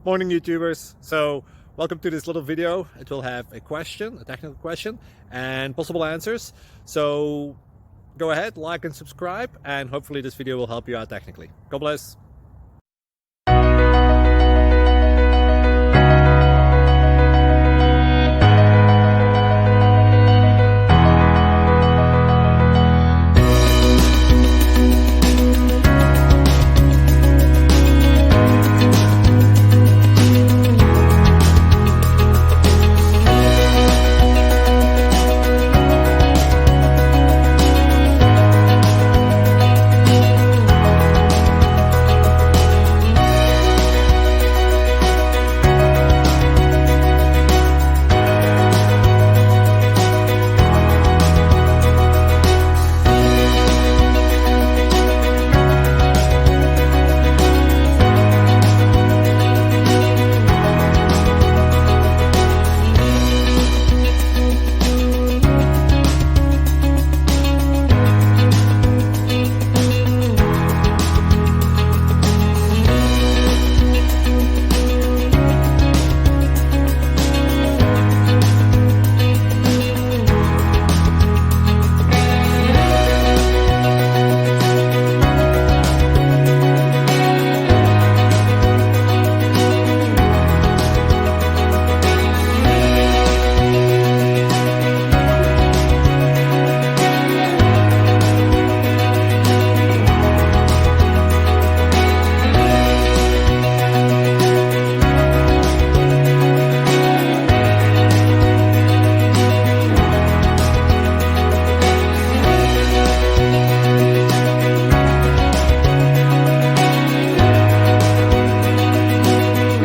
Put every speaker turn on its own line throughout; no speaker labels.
Morning YouTubers. So welcome to this little video. It will have a question, a technical question, and possible answers. So go ahead, like and subscribe, and hopefully this video will help you out technically. God bless.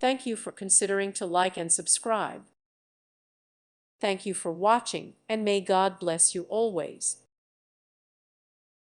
Thank you for considering to like and subscribe. Thank you for watching, and may God bless you always.